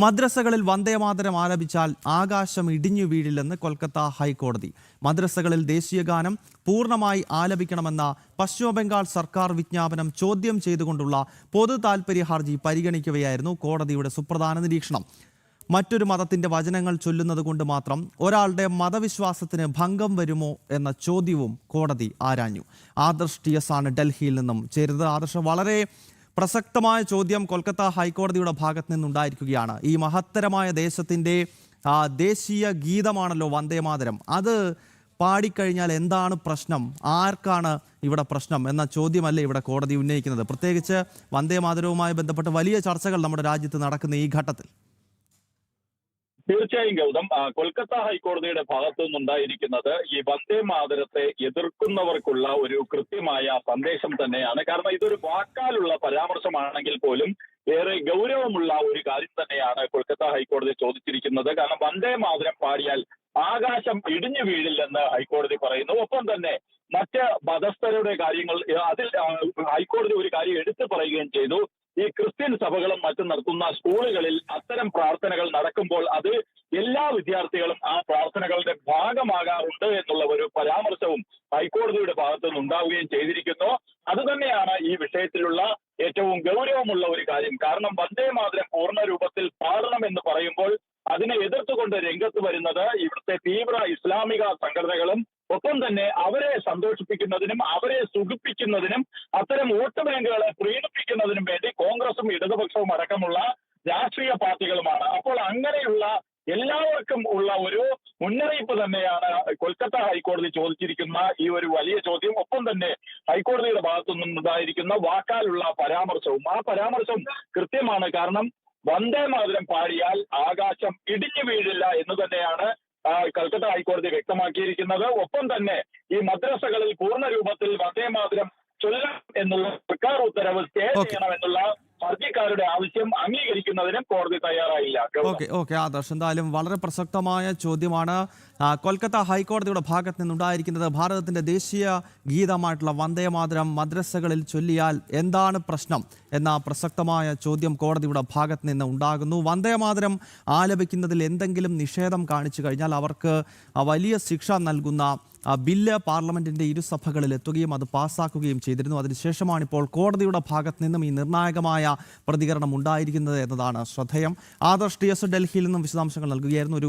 മദ്രസകളിൽ വന്ദേമാതരം ആലപിച്ചാൽ ആകാശം ഇടിഞ്ഞു വീഴില്ലെന്ന് കൊൽക്കത്ത ഹൈക്കോടതി. മദ്രസകളിൽ ദേശീയഗാനം പൂർണ്ണമായി ആലപിക്കണമെന്ന പശ്ചിമബംഗാൾ സർക്കാർ വിജ്ഞാപനം ചോദ്യം ചെയ്തുകൊണ്ടുള്ള പൊതു താൽപര്യ ഹർജി പരിഗണിക്കവെയായിരുന്നു കോടതിയുടെ സുപ്രധാന നിരീക്ഷണം. മറ്റൊരു മതത്തിന്റെ വചനങ്ങൾ ചൊല്ലുന്നത് കൊണ്ട് മാത്രം ഒരാളുടെ മതവിശ്വാസത്തിന് ഭംഗം വരുമോ എന്ന ചോദ്യവും കോടതി ആരാഞ്ഞു. ആദർശ് TS ആണ് ഡൽഹിയിൽ നിന്നും ചേരുന്നത്. ആദർശ്, വളരെ പ്രസക്തമായ ചോദ്യം കൊൽക്കത്ത ഹൈക്കോടതിയുടെ ഭാഗത്ത് നിന്നുണ്ടായിരിക്കുകയാണ്. ഈ മഹത്തരമായ ദേശത്തിന്റെ ദേശീയ ഗീതമാണല്ലോ വന്ദേമാതരം. അത് പാടിക്കഴിഞ്ഞാൽ എന്താണ് പ്രശ്നം, ആർക്കാണ് ഇവിടെ പ്രശ്നം എന്ന ചോദ്യമല്ലേ ഇവിടെ കോടതി ഉന്നയിക്കുന്നത്? പ്രത്യേകിച്ച് വന്ദേമാതരവുമായി ബന്ധപ്പെട്ട് വലിയ ചർച്ചകൾ നമ്മുടെ രാജ്യത്ത് നടക്കുന്ന ഈ ഘട്ടത്തിൽ. തീർച്ചയായും ഗൗതം, കൊൽക്കത്ത ഹൈക്കോടതിയുടെ ഭാഗത്തു നിന്നുണ്ടായിരിക്കുന്നത് ഈ വന്ദേ മാതരത്തെ എതിർക്കുന്നവർക്കുള്ള ഒരു കൃത്യമായ സന്ദേശം തന്നെയാണ്. കാരണം ഇതൊരു വാക്കാലുള്ള പരാമർശമാണെങ്കിൽ പോലും ഏറെ ഗൗരവമുള്ള ഒരു കാര്യം തന്നെയാണ് കൊൽക്കത്ത ഹൈക്കോടതി ചോദിച്ചിരിക്കുന്നത്. കാരണം വന്ദേ മാതരം പാടിയാൽ ആകാശം ഇടിഞ്ഞു വീഴില്ലെന്ന് ഹൈക്കോടതി പറയുന്നു. ഒപ്പം തന്നെ മറ്റ് മതസ്ഥരുടെ കാര്യങ്ങൾ അതിൽ ഹൈക്കോടതി ഒരു കാര്യം എടുത്തു പറയുകയും ചെയ്തു. ഈ ക്രിസ്ത്യൻ സഭകളും മറ്റും നടത്തുന്ന സ്കൂളുകളിൽ അത്തരം പ്രാർത്ഥനകൾ നടക്കുമ്പോൾ അത് എല്ലാ വിദ്യാർത്ഥികളും ആ പ്രാർത്ഥനകളുടെ ഭാഗമാകാറുണ്ട് എന്നുള്ള ഒരു പരാമർശവും ഹൈക്കോടതിയുടെ ഭാഗത്തു നിന്നുണ്ടാവുകയും ചെയ്തിരിക്കുന്നു. അതുതന്നെയാണ് ഈ വിഷയത്തിലുള്ള ഏറ്റവും ഗൗരവമുള്ള ഒരു കാര്യം. കാരണം വന്ദേ മാതരം പൂർണ്ണ രൂപത്തിൽ പാടണമെന്ന് പറയുമ്പോൾ അതിനെ എതിർത്തുകൊണ്ട് രംഗത്ത് വരുന്നത് ഇവിടുത്തെ തീവ്ര ഇസ്ലാമിക സംഘടനകളും ഒപ്പം തന്നെ അവരെ സന്തോഷിപ്പിക്കുന്നതിനും അവരെ സുഖിപ്പിക്കുന്നതിനും അത്തരം വോട്ട് ബാങ്കുകളെ പ്രീണിപ്പിക്കുന്നതിനും വേണ്ടി കോൺഗ്രസും ഇടതുപക്ഷവും അടക്കമുള്ള രാഷ്ട്രീയ പാർട്ടികളുമാണ്. അപ്പോൾ അങ്ങനെയുള്ള എല്ലാവർക്കും ഉള്ള ഒരു മുന്നറിയിപ്പ് തന്നെയാണ് കൊൽക്കത്ത ഹൈക്കോടതി ചോദിച്ചിരിക്കുന്ന ഈ ഒരു വലിയ ചോദ്യം. ഒപ്പം തന്നെ ഹൈക്കോടതിയുടെ ഭാഗത്തു നിന്നുണ്ടായിരിക്കുന്ന വാക്കാലുള്ള പരാമർശവും. ആ പരാമർശം കൃത്യമാണ്. കാരണം വന്ദേ മാതരം പാടിയാൽ ആകാശം ഇടിഞ്ഞു വീഴില്ല എന്ന് തന്നെയാണ് കൽക്കത്ത ഹൈക്കോടതി വ്യക്തമാക്കിയിരിക്കുന്നത്. ഒപ്പം തന്നെ ഈ മദ്രസകളിൽ പൂർണ്ണ രൂപത്തിൽ വന്ദേ മാതരം ചൊല്ലാം എന്നുള്ള സർക്കാർ ഉത്തരവ് സ്റ്റേ ചെയ്യണമെന്നുള്ള ഹർജിക്കാരുടെ ആവശ്യം അംഗീകരിക്കുന്നതിനും കോടതി തയ്യാറായില്ല. ആദർശ്, എന്തായാലും വളരെ പ്രസക്തമായ ചോദ്യമാണ് കൊൽക്കത്ത ഹൈക്കോടതിയുടെ ഭാഗത്ത് നിന്നുണ്ടായിരിക്കുന്നത്. ഭാരതത്തിന്റെ ദേശീയ ഗീതമായിട്ടുള്ള വന്ദേമാതരം മദ്രസകളിൽ ചൊല്ലിയാൽ എന്താണ് പ്രശ്നം എന്ന പ്രസക്തമായ ചോദ്യം കോടതിയുടെ ഭാഗത്ത് നിന്ന് ഉണ്ടാകുന്നു. വന്ദേമാതരം ആലപിക്കുന്നതിൽ എന്തെങ്കിലും നിഷേധം കാണിച്ചു കഴിഞ്ഞാൽ അവർക്ക് വലിയ ശിക്ഷ നൽകുന്ന ബില്ല് പാർലമെന്റിന്റെ ഇരുസഭകളിൽ എത്തുകയും അത് പാസ്സാക്കുകയും ചെയ്തിരുന്നു. അതിനുശേഷമാണ് ഇപ്പോൾ കോടതിയുടെ ഭാഗത്ത് നിന്നും ഈ നിർണായകമായ പ്രതികരണം ഉണ്ടായിരിക്കുന്നത് എന്നതാണ് ശ്രദ്ധേയം. ആദർശ് TS ഡൽഹിയിൽ നിന്നും വിശദാംശങ്ങൾ നൽകുകയായിരുന്നു. ഒരു